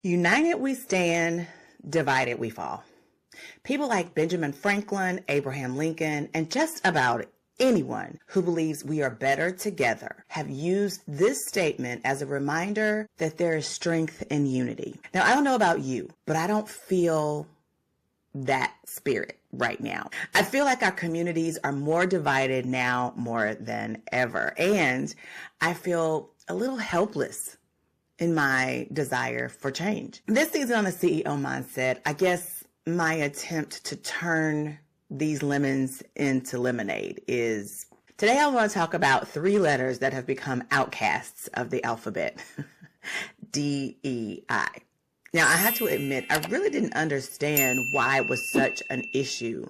United we stand, divided we fall. People like Benjamin Franklin, Abraham Lincoln, and just about anyone who believes we are better together have used this statement as a reminder that there is strength in unity. Now, I don't know about you, but I don't feel that spirit right now. I feel like our communities are more divided now more than ever. And I feel a little helpless in my desire for change. This season on the CEO Mindset, I guess my attempt to turn these lemons into lemonade is today I want to talk about 3 letters that have become outcasts of the alphabet. DEI. Now, I have to admit, I really didn't understand why it was such an issue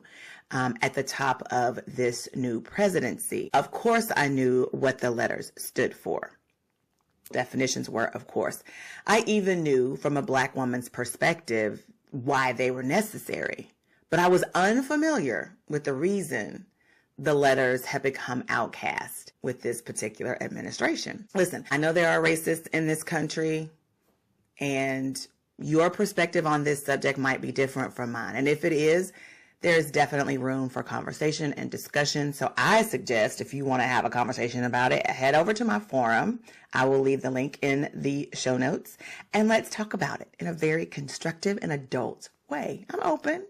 at the top of this new presidency. Of course, I knew what the letters stood for. Definitions were, of course. I even knew from a Black woman's perspective why they were necessary, but I was unfamiliar with the reason the letters have become outcast with this particular administration. Listen, I know there are racists in this country, and your perspective on this subject might be different from mine. And if it is, there's definitely room for conversation and discussion. So I suggest if you want to have a conversation about it, head over to my forum. I will leave the link in the show notes, and let's talk about it in a very constructive and adult way. I'm open.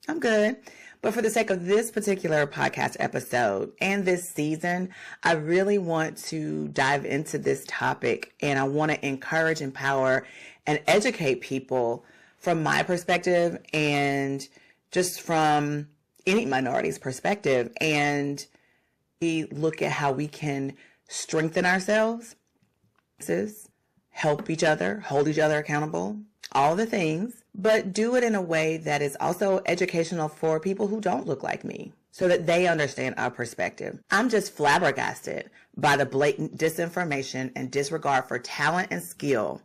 I'm good. But for the sake of this particular podcast episode and this season, I really want to dive into this topic, and I want to encourage, empower, and educate people from my perspective and just from any minority's perspective, and we look at how we can strengthen ourselves, help each other, hold each other accountable, all the things, but do it in a way that is also educational for people who don't look like me so that they understand our perspective. I'm just flabbergasted by the blatant disinformation and disregard for talent and skill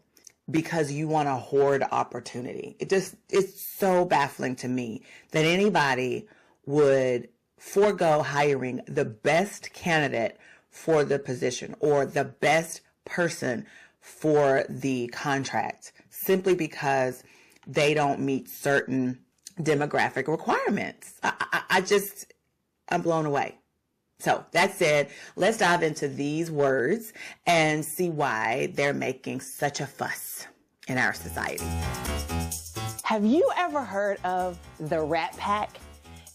because you want to hoard opportunity. It's so baffling to me that anybody would forego hiring the best candidate for the position or the best person for the contract simply because they don't meet certain demographic requirements. I'm blown away. So that said, let's dive into these words and see why they're making such a fuss in our society. Have you ever heard of the Rat Pack?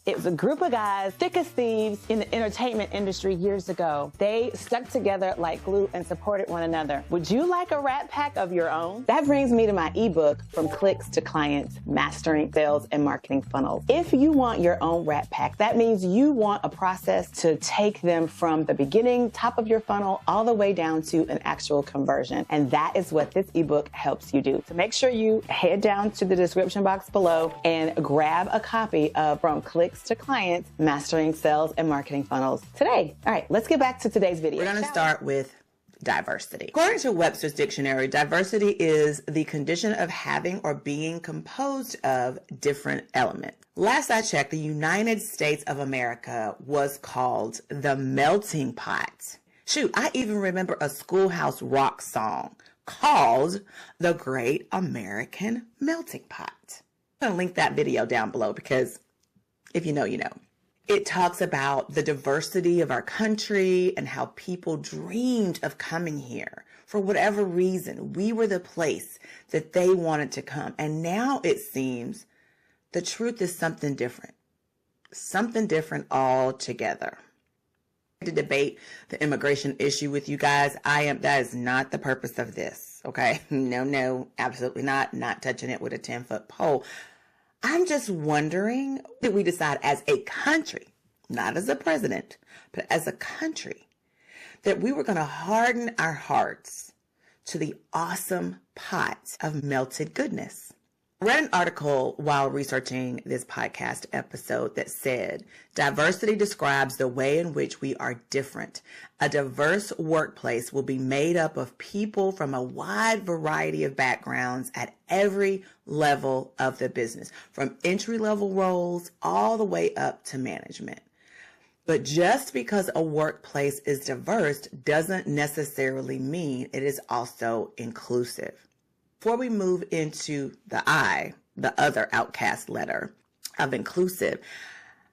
It was a group of guys, thick as thieves in the entertainment industry years ago. They stuck together like glue and supported one another. Would you like a Rat Pack of your own? That brings me to my ebook, From Clicks to Clients, Mastering Sales and Marketing Funnels. If you want your own Rat Pack, that means you want a process to take them from the beginning, top of your funnel, all the way down to an actual conversion. And that is what this ebook helps you do. So make sure you head down to the description box below and grab a copy of From Clicks to Clients, Mastering Sales and Marketing Funnels today. All right, let's get back to today's video. We're going to start with diversity. According to Webster's dictionary, diversity is the condition of having or being composed of different elements. Last I checked, the United States of America was called the melting pot. Shoot, I even remember a Schoolhouse Rock song called The Great American Melting Pot. I'm going to link that video down below because if you know, you know. It talks about the diversity of our country and how people dreamed of coming here. For whatever reason, we were the place that they wanted to come. And now it seems the truth is something different altogether. To debate the immigration issue with you guys, that is not the purpose of this. Okay. No, absolutely not. Not touching it with a 10-foot pole. I'm just wondering, did we decide as a country, not as a president, but as a country, that we were going to harden our hearts to the awesome pot of melted goodness? I read an article while researching this podcast episode that said, diversity describes the way in which we are different. A diverse workplace will be made up of people from a wide variety of backgrounds at every level of the business, from entry-level roles all the way up to management. But just because a workplace is diverse doesn't necessarily mean it is also inclusive. Before we move into the I, the other outcast letter of inclusive,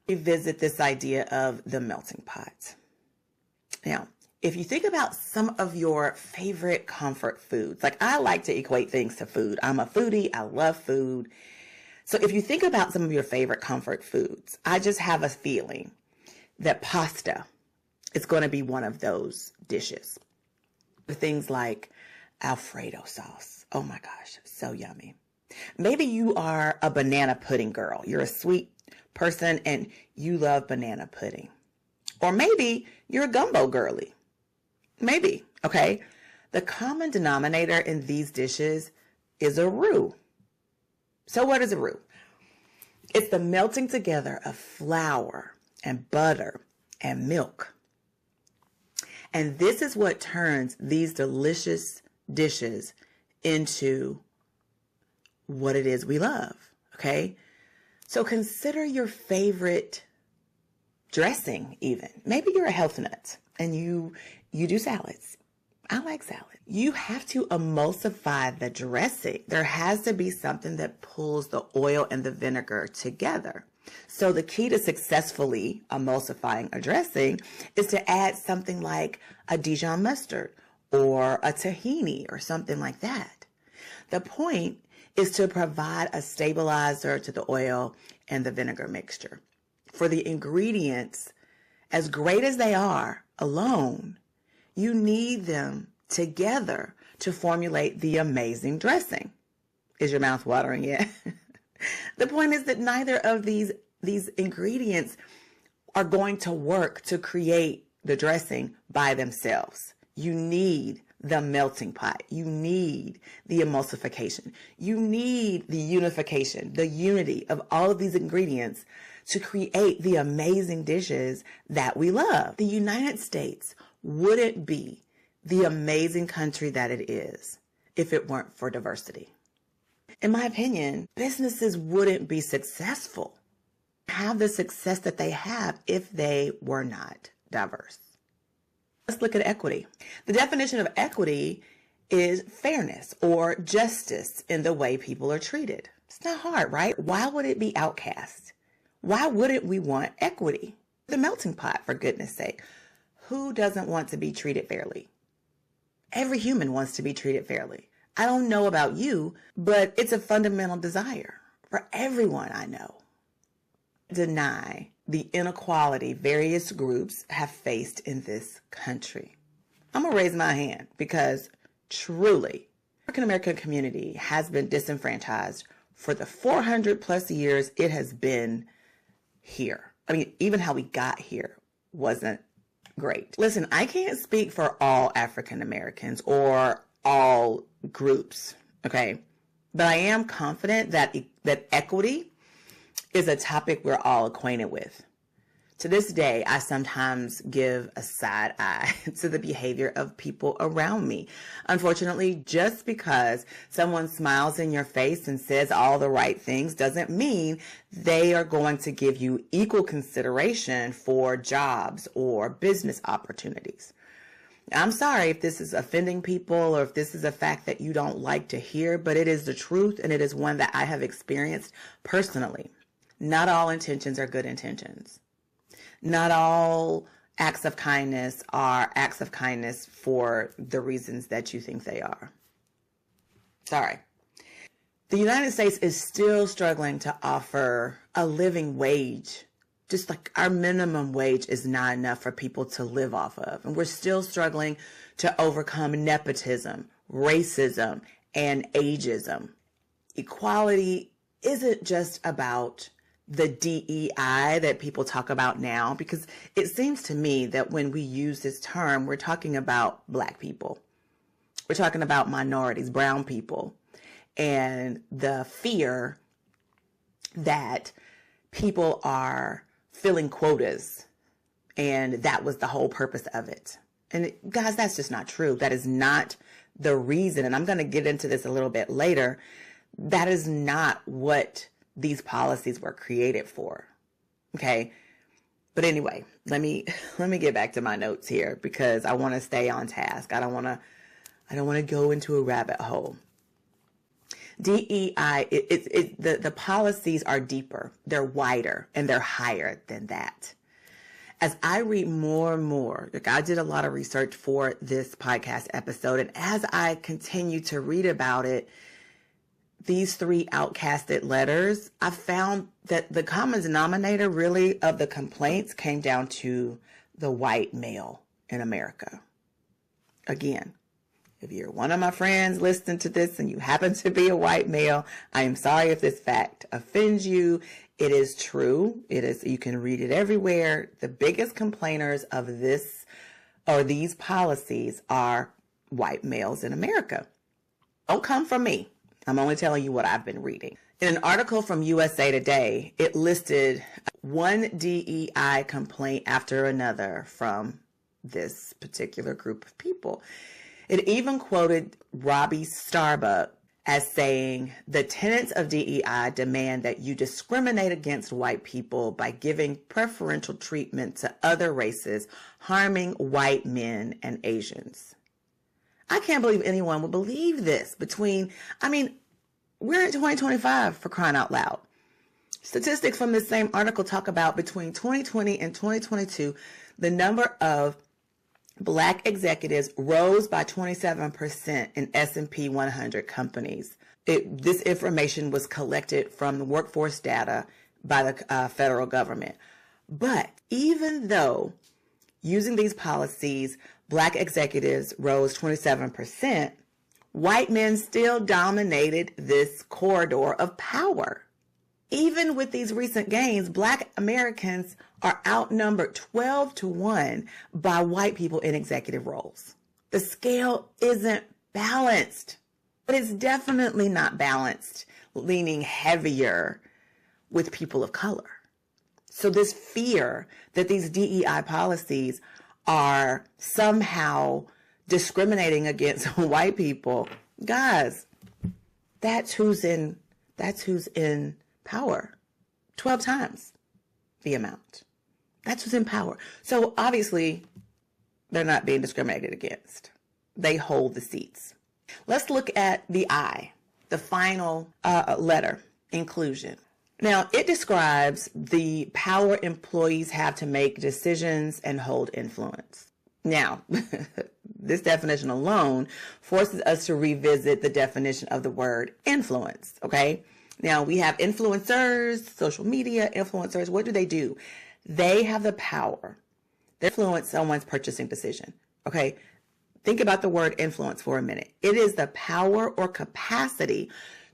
we visit this idea of the melting pot. Now, if you think about some of your favorite comfort foods, like I like to equate things to food. I'm a foodie. I love food. So if you think about some of your favorite comfort foods, I just have a feeling that pasta is going to be one of those dishes. Things like Alfredo sauce. Oh my gosh, so yummy. Maybe you are a banana pudding girl. You're a sweet person and you love banana pudding. Or maybe you're a gumbo girly. Maybe, okay? The common denominator in these dishes is a roux. So what is a roux? It's the melting together of flour and butter and milk. And this is what turns these delicious dishes into what it is we love, okay? So consider your favorite dressing even. Maybe you're a health nut and you do salads. I like salad. You have to emulsify the dressing. There has to be something that pulls the oil and the vinegar together. So the key to successfully emulsifying a dressing is to add something like a Dijon mustard or a tahini or something like that. The point is to provide a stabilizer to the oil and the vinegar mixture. For the ingredients, as great as they are alone, you need them together to formulate the amazing dressing. Is your mouth watering yet? The point is that neither of these ingredients are going to work to create the dressing by themselves. You need the melting pot. You need the emulsification. You need the unification, the unity of all of these ingredients to create the amazing dishes that we love. The United States wouldn't be the amazing country that it is if it weren't for diversity. In my opinion, businesses wouldn't be successful, have the success that they have if they were not diverse. Let's look at equity. The definition of equity is fairness or justice in the way people are treated. It's not hard, right? Why would it be outcast? Why wouldn't we want equity? The melting pot, for goodness sake. Who doesn't want to be treated fairly? Every human wants to be treated fairly. I don't know about you, but it's a fundamental desire for everyone I know. Deny the inequality various groups have faced in this country. I'm going to raise my hand because truly, the African American community has been disenfranchised for the 400 plus years it has been here. I mean, even how we got here wasn't great. Listen, I can't speak for all African Americans or all groups, okay? But I am confident that equity is a topic we're all acquainted with. To this day, I sometimes give a side eye to the behavior of people around me. Unfortunately, just because someone smiles in your face and says all the right things doesn't mean they are going to give you equal consideration for jobs or business opportunities. I'm sorry if this is offending people or if this is a fact that you don't like to hear, but it is the truth and it is one that I have experienced personally. Not all intentions are good intentions. Not all acts of kindness are acts of kindness for the reasons that you think they are. Sorry. The United States is still struggling to offer a living wage. Just like our minimum wage is not enough for people to live off of. And we're still struggling to overcome nepotism, racism, and ageism. Equality isn't just about the DEI that people talk about now, because it seems to me that when we use this term, we're talking about Black people. We're talking about minorities, brown people, and the fear that people are filling quotas, and that was the whole purpose of it. And guys, that's just not true. That is not the reason, and I'm going to get into this a little bit later. That is not what these policies were created for. Okay. But anyway, let me get back to my notes here because I want to stay on task. I don't want to go into a rabbit hole. DEI, the policies are deeper, they're wider, and they're higher than that. As I read more and more, like I did a lot of research for this podcast episode, and as I continue to read about it, these three outcasted letters, I found that the common denominator really of the complaints came down to the white male in America. Again, if you're one of my friends listening to this and you happen to be a white male, I am sorry if this fact offends you. It is true. It is. You can read it everywhere. The biggest complainers of this or these policies are white males in America. Don't come from me. I'm only telling you what I've been reading. In an article from USA Today, it listed one DEI complaint after another from this particular group of people. It even quoted Robbie Starbuck as saying, the tenets of DEI demand that you discriminate against white people by giving preferential treatment to other races, harming white men and Asians. I can't believe anyone would believe this we're in 2025 for crying out loud. Statistics from this same article talk about between 2020 and 2022, the number of Black executives rose by 27% in S&P 100 companies. This information was collected from the workforce data by the federal government. But even though using these policies, Black executives rose 27%, white men still dominated this corridor of power. Even with these recent gains, Black Americans are outnumbered 12-1 by white people in executive roles. The scale isn't balanced, but it's definitely not balanced, leaning heavier with people of color. So this fear that these DEI policies are somehow discriminating against white people, guys, that's who's in power. 12 times the amount. That's who's in power. So obviously, they're not being discriminated against. They hold the seats. Let's look at the I, the final letter, inclusion. Now, it describes the power employees have to make decisions and hold influence. Now, this definition alone forces us to revisit the definition of the word influence, okay? Now, we have influencers, social media influencers. What do? They have the power to influence someone's purchasing decision, okay? Think about the word influence for a minute. It is the power or capacity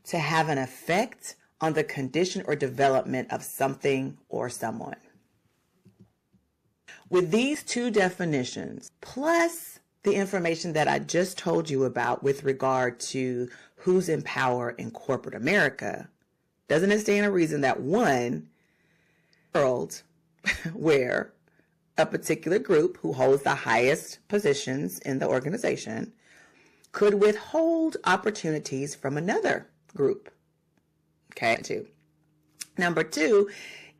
to have an effect on the condition or development of something or someone. With these two definitions, plus the information that I just told you about with regard to who's in power in corporate America, doesn't it stand to reason that one world where a particular group who holds the highest positions in the organization could withhold opportunities from another group? Okay. Number two,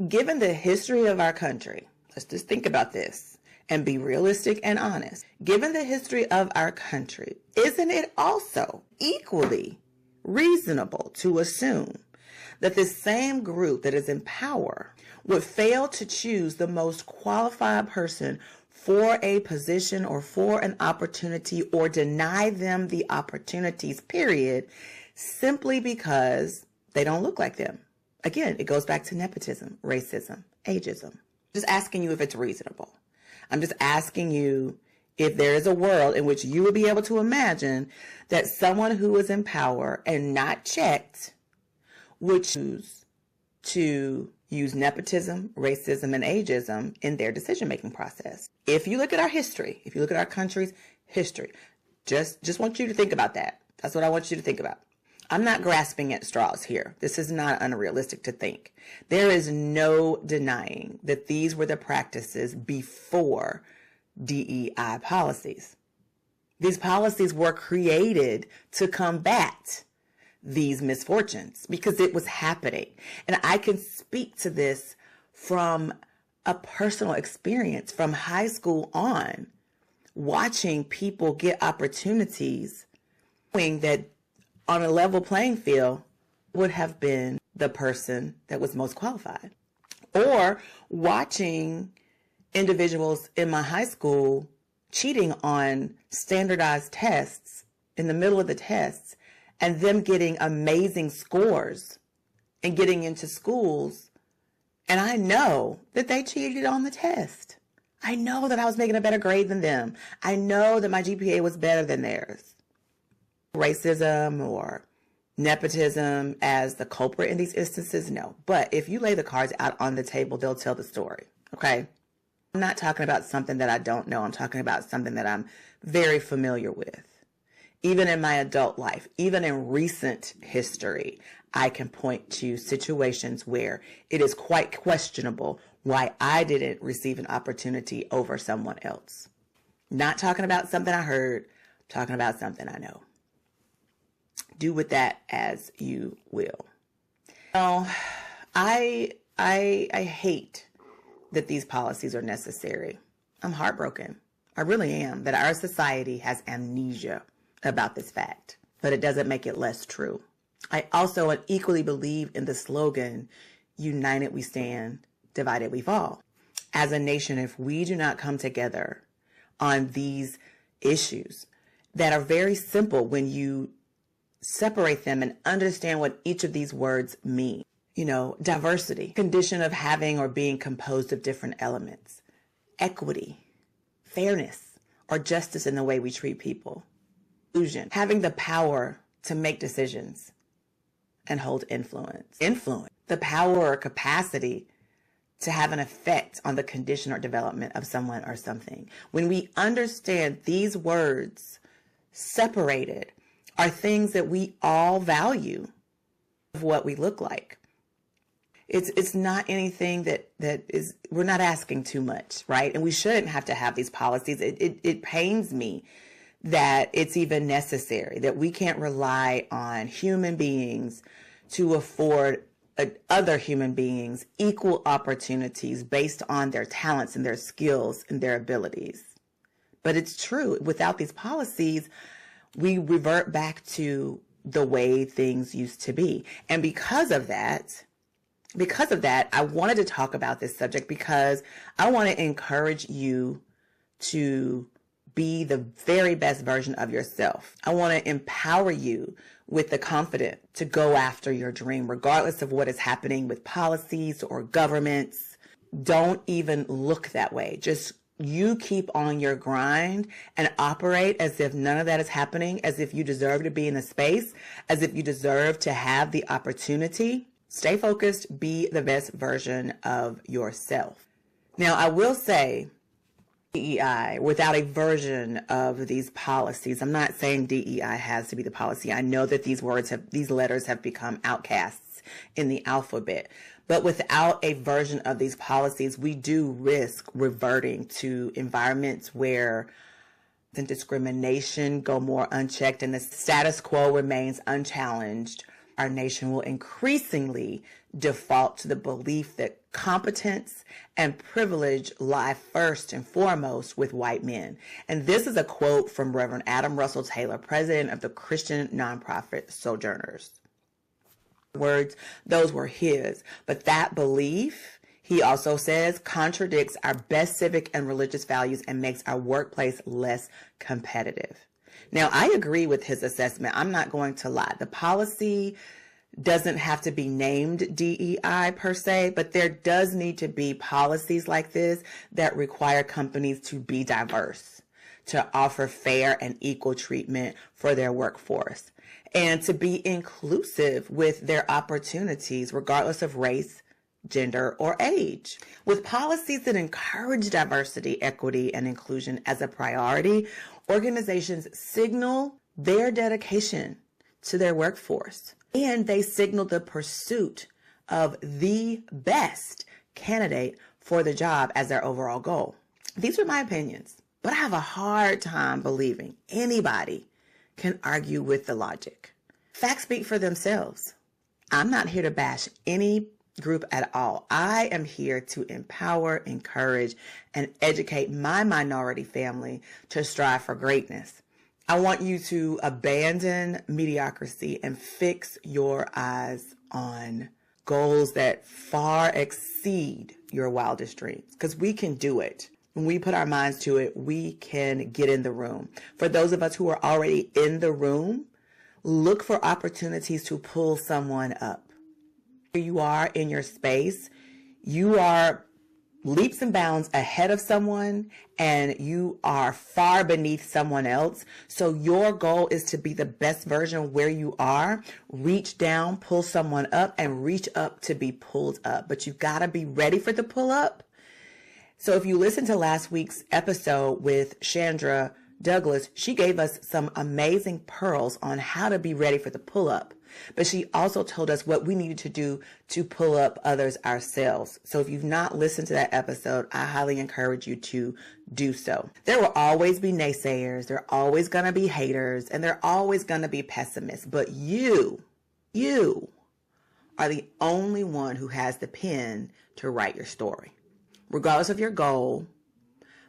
given the history of our country, let's just think about this and be realistic and honest. Given the history of our country, isn't it also equally reasonable to assume that this same group that is in power would fail to choose the most qualified person for a position or for an opportunity, or deny them the opportunities, period, simply because they don't look like them? Again, it goes back to nepotism, racism, ageism. Just asking you if it's reasonable. I'm just asking you if there is a world in which you would be able to imagine that someone who is in power and not checked would choose to use nepotism, racism, and ageism in their decision-making process. If you look at our history, if you look at our country's history, just want you to think about that. That's what I want you to think about. I'm not grasping at straws here. This is not unrealistic to think. There is no denying that these were the practices before DEI policies. These policies were created to combat these misfortunes because it was happening. And I can speak to this from a personal experience from high school on, watching people get opportunities, knowing that on a level playing field would have been the person that was most qualified. Or watching individuals in my high school cheating on standardized tests in the middle of the tests and them getting amazing scores and getting into schools. And I know that they cheated on the test. I know that I was making a better grade than them. I know that my GPA was better than theirs. Racism or nepotism as the culprit in these instances, no. But if you lay the cards out on the table, they'll tell the story, okay? I'm not talking about something that I don't know. I'm talking about something that I'm very familiar with. Even in my adult life, even in recent history, I can point to situations where it is quite questionable why I didn't receive an opportunity over someone else. Not talking about something I heard, talking about something I know. Do with that as you will. I hate that these policies are necessary. I'm heartbroken. I really am, that our society has amnesia about this fact, but it doesn't make it less true. I also equally believe in the slogan, united we stand, divided we fall. As a nation, if we do not come together on these issues that are very simple when you separate them and understand what each of these words mean. You know, diversity, condition of having or being composed of different elements. Equity, fairness, or justice in the way we treat people. Inclusion, having the power to make decisions and hold influence. Influence, the power or capacity to have an effect on the condition or development of someone or something. When we understand these words separated are things that we all value of what we look like. It's not anything that is, we're not asking too much, right? And we shouldn't have to have these policies. It pains me that it's even necessary, that we can't rely on human beings to afford other human beings equal opportunities based on their talents and their skills and their abilities. But it's true. Without these policies, we revert back to the way things used to be. And because of that, I wanted to talk about this subject because I want to encourage you to be the very best version of yourself. I want to empower you with the confidence to go after your dream, regardless of what is happening with policies or governments. Don't even look that way. Just you keep on your grind and operate as if none of that is happening, as if you deserve to be in the space, as if you deserve to have the opportunity. Stay focused, be the best version of yourself. Now, I will say DEI without a version of these policies. I'm not saying DEI has to be the policy. I know that these letters have become outcasts in the alphabet. But without a version of these policies, we do risk reverting to environments where the discrimination go more unchecked and the status quo remains unchallenged. Our nation will increasingly default to the belief that competence and privilege lie first and foremost with white men. And this is a quote from Reverend Adam Russell Taylor, president of the Christian nonprofit Sojourners. Words, those were his. But that belief, he also says, contradicts our best civic and religious values and makes our workplace less competitive. Now, I agree with his assessment. I'm not going to lie. The policy doesn't have to be named DEI per se, but there does need to be policies like this that require companies to be diverse, to offer fair and equal treatment for their workforce, and to be inclusive with their opportunities, regardless of race, gender, or age. With policies that encourage diversity, equity, and inclusion as a priority, organizations signal their dedication to their workforce, and they signal the pursuit of the best candidate for the job as their overall goal. These are my opinions, but I have a hard time believing anybody can argue with the logic. Facts speak for themselves. I'm not here to bash any group at all. I am here to empower, encourage, and educate my minority family to strive for greatness. I want you to abandon mediocrity and fix your eyes on goals that far exceed your wildest dreams, because we can do it. When we put our minds to it, we can get in the room. For those of us who are already in the room, look for opportunities to pull someone up. Where you are in your space, you are leaps and bounds ahead of someone, and you are far beneath someone else. So your goal is to be the best version where you are. Reach down, pull someone up, and reach up to be pulled up. But you got to be ready for the pull up. So if you listen to last week's episode with Chandra Douglas, she gave us some amazing pearls on how to be ready for the pull up. But she also told us what we needed to do to pull up others ourselves. So if you've not listened to that episode, I highly encourage you to do so. There will always be naysayers. There are always going to be haters, and there are always going to be pessimists. But you are the only one who has the pen to write your story. Regardless of your goal,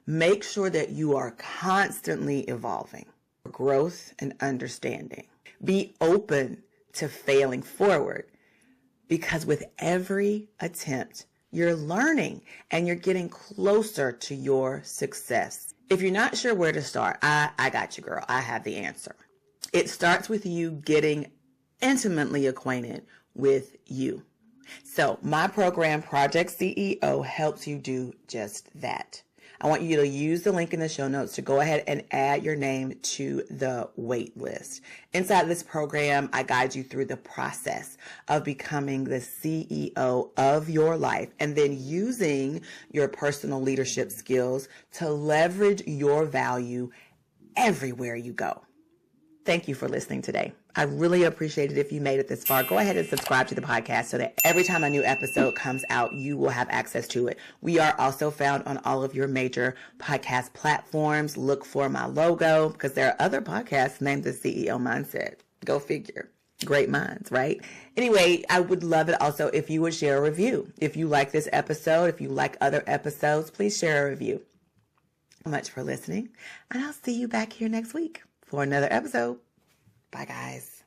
make sure that you are constantly evolving for growth and understanding. Be open to failing forward, because with every attempt, you're learning and you're getting closer to your success. If you're not sure where to start, I got you, girl. I have the answer. It starts with you getting intimately acquainted with you. So my program, Project CEO, helps you do just that. I want you to use the link in the show notes to go ahead and add your name to the wait list. Inside this program, I guide you through the process of becoming the CEO of your life, and then using your personal leadership skills to leverage your value everywhere you go. Thank you for listening today. I really appreciate it if you made it this far. Go ahead and subscribe to the podcast so that every time a new episode comes out, you will have access to it. We are also found on all of your major podcast platforms. Look for my logo, because there are other podcasts named The CEO Mindset. Go figure. Great minds, right? Anyway, I would love it also if you would share a review. If you like this episode, if you like other episodes, please share a review. Thank you so much for listening, and I'll see you back here next week for another episode. Bye, guys.